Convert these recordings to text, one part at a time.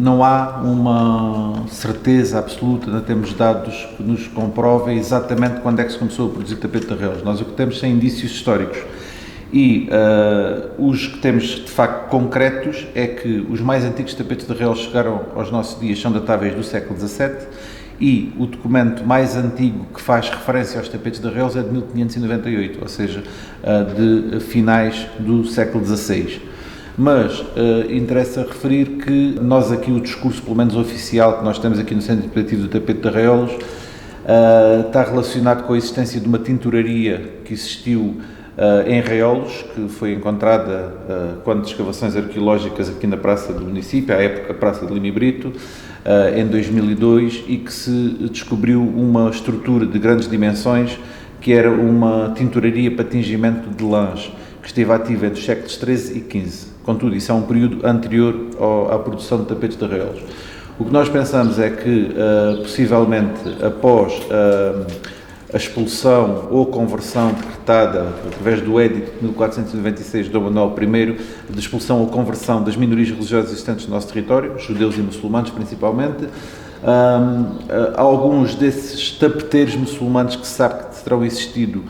não há uma certeza absoluta, não temos dados que nos comprovem exatamente quando é que se começou a produzir tapete de arrelos. Nós o que temos são indícios históricos e os que temos de facto concretos é que os mais antigos tapetes de arrelos chegaram aos nossos dias, são datáveis do século XVII, e o documento mais antigo que faz referência aos tapetes de arrelos é de 1598, ou seja, de finais do século XVI. Mas interessa referir que nós aqui, o discurso, pelo menos oficial, que nós temos aqui no Centro Interpretativo do Tapete de Arrelos, está relacionado com a existência de uma tinturaria que existiu em Reolos, que foi encontrada quando escavações arqueológicas aqui na praça do município, à época Praça de Lima e Brito, em 2002, e que se descobriu uma estrutura de grandes dimensões que era uma tinturaria para tingimento de lãs, que esteve ativa entre os séculos XIII e XV. Contudo, isso é um período anterior à produção de tapetes de arrelos. O que nós pensamos é que, possivelmente, após a expulsão ou conversão decretada através do Édito de 1496 de Dom Manuel I, de expulsão ou conversão das minorias religiosas existentes no nosso território, judeus e muçulmanos principalmente, alguns desses tapeteiros muçulmanos que se sabe que terão existido,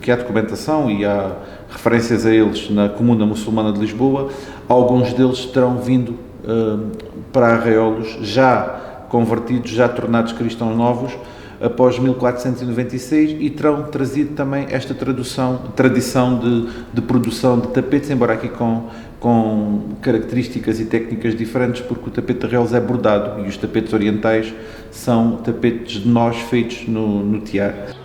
que há documentação e há referências a eles na Comuna Muçulmana de Lisboa, alguns deles terão vindo para Arreolos já convertidos, já tornados cristãos novos, após 1496, e terão trazido também esta tradição de produção de tapetes, embora aqui com características e técnicas diferentes, porque o tapete de arrelos é bordado e os tapetes orientais são tapetes de nós feitos no tear.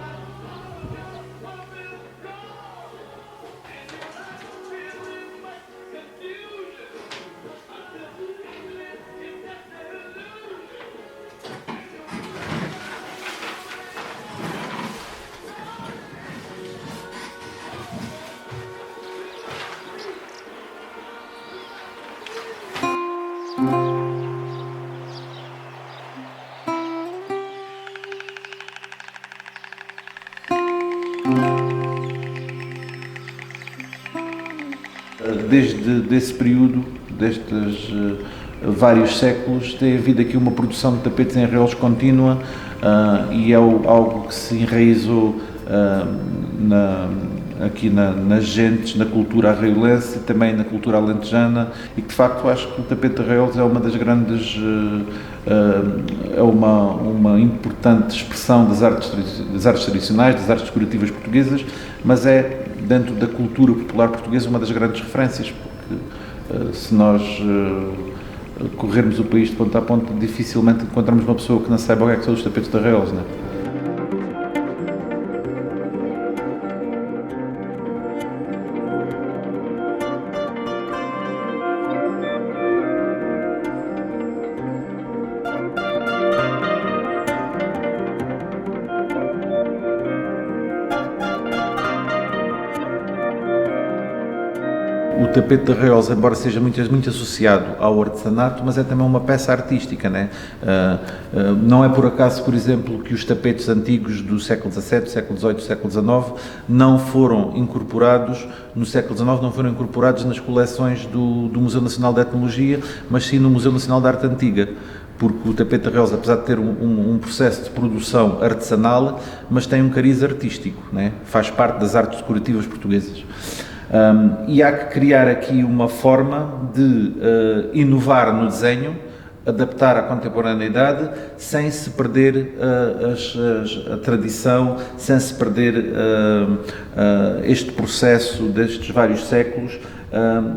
Desde esse período, destes vários séculos, tem havido aqui uma produção de tapetes em arreolos contínua e é algo que se enraizou aqui nas gentes, na cultura arreolense e também na cultura alentejana, e que de facto acho que o tapete de arreolos é uma das grandes, é uma importante expressão das artes tradicionais, das artes decorativas portuguesas, mas é, dentro da cultura popular portuguesa, uma das grandes referências, porque se nós corrermos o país de ponta a ponta, dificilmente encontramos uma pessoa que não saiba o que é que são os tapetes de arreolos, não é? O tapete de arreolos, embora seja muito associado ao artesanato, mas é também uma peça artística, né? Não é por acaso, por exemplo, que os tapetes antigos do século XVII, século XVIII, século XIX não foram incorporados, no século XIX não foram incorporados nas coleções do Museu Nacional de Etnologia, mas sim no Museu Nacional de Arte Antiga, porque o tapete de arreolos, apesar de ter um processo de produção artesanal, mas tem um cariz artístico, né? Faz parte das artes decorativas portuguesas. E há que criar aqui uma forma de inovar no desenho, adaptar à contemporaneidade, sem se perder a tradição, sem se perder este processo destes vários séculos,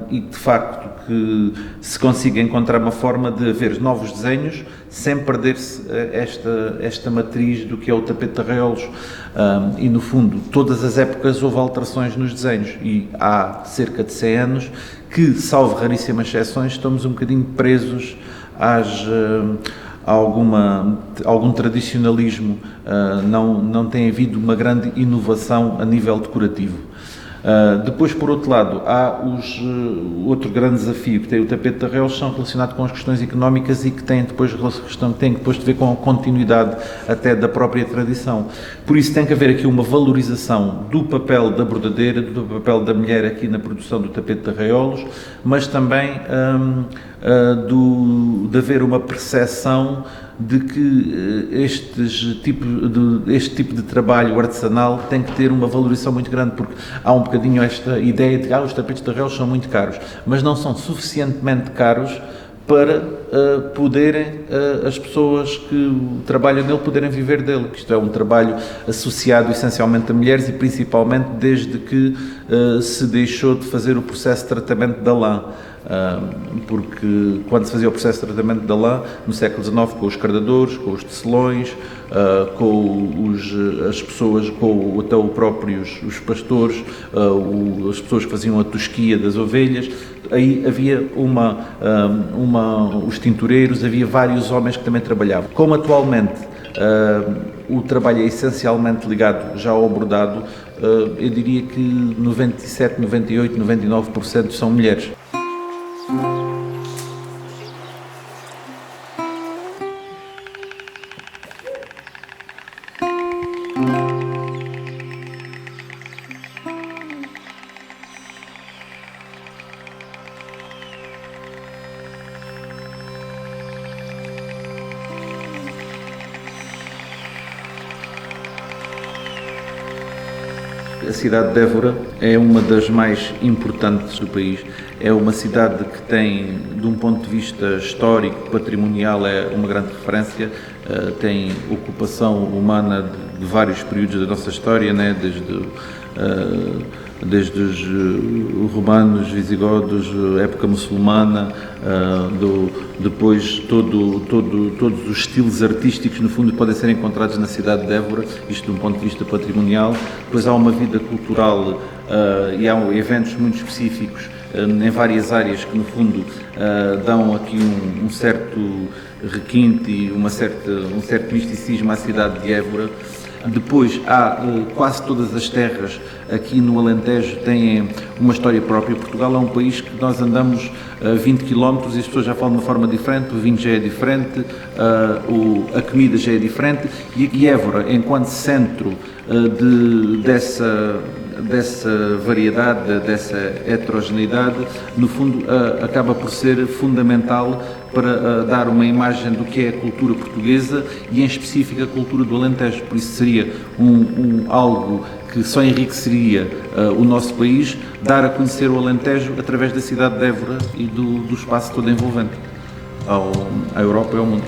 e de facto que se consiga encontrar uma forma de haver novos desenhos sem perder-se esta matriz do que é o tapete de arreolos, e no fundo todas as épocas houve alterações nos desenhos e há cerca de 100 anos que, salvo raríssimas exceções, estamos um bocadinho presos a algum tradicionalismo, não tem havido uma grande inovação a nível decorativo. Depois, por outro lado, há outro grande desafio que tem o tapete de Arrelos, são relacionados com as questões económicas e que têm depois de ver com a continuidade até da própria tradição. Por isso tem que haver aqui uma valorização do papel da bordadeira, do papel da mulher aqui na produção do tapete de Arreolos, mas também de haver uma percepção de que este tipo de trabalho artesanal tem que ter uma valorização muito grande, porque há um bocadinho esta ideia de que os tapetes de Arrelos são muito caros, mas não são suficientemente caros para poderem, as pessoas que trabalham nele, poderem viver dele. Isto é um trabalho associado essencialmente a mulheres e principalmente desde que se deixou de fazer o processo de tratamento da lã. Porque quando se fazia o processo de tratamento da lã, no século XIX, com os cardadores, com os tecelões, com as pessoas, com até os pastores, as pessoas que faziam a tosquia das ovelhas, aí havia os tintureiros, havia vários homens que também trabalhavam. Como atualmente o trabalho é essencialmente ligado já ao bordado, eu diria que 97, 98, 99% são mulheres. A cidade de Évora é uma das mais importantes do país. É uma cidade que tem, de um ponto de vista histórico, patrimonial, é uma grande referência. Tem ocupação humana de vários períodos da nossa história, né? Desde os romanos, visigodos, época muçulmana, depois todos os estilos artísticos, no fundo, podem ser encontrados na cidade de Évora, isto de um ponto de vista patrimonial. Depois há uma vida cultural e há eventos muito específicos em várias áreas que, no fundo, dão aqui um certo requinte e um certo misticismo à cidade de Évora. Depois há quase todas as terras aqui no Alentejo têm uma história própria. Portugal é um país que nós andamos 20 km e as pessoas já falam de uma forma diferente, o vinho já é diferente, a comida já é diferente e Évora, enquanto centro dessa variedade, dessa heterogeneidade, no fundo acaba por ser fundamental para dar uma imagem do que é a cultura portuguesa e em específico a cultura do Alentejo. Por isso seria algo que só enriqueceria o nosso país, dar a conhecer o Alentejo através da cidade de Évora e do espaço todo envolvente à Europa e ao mundo.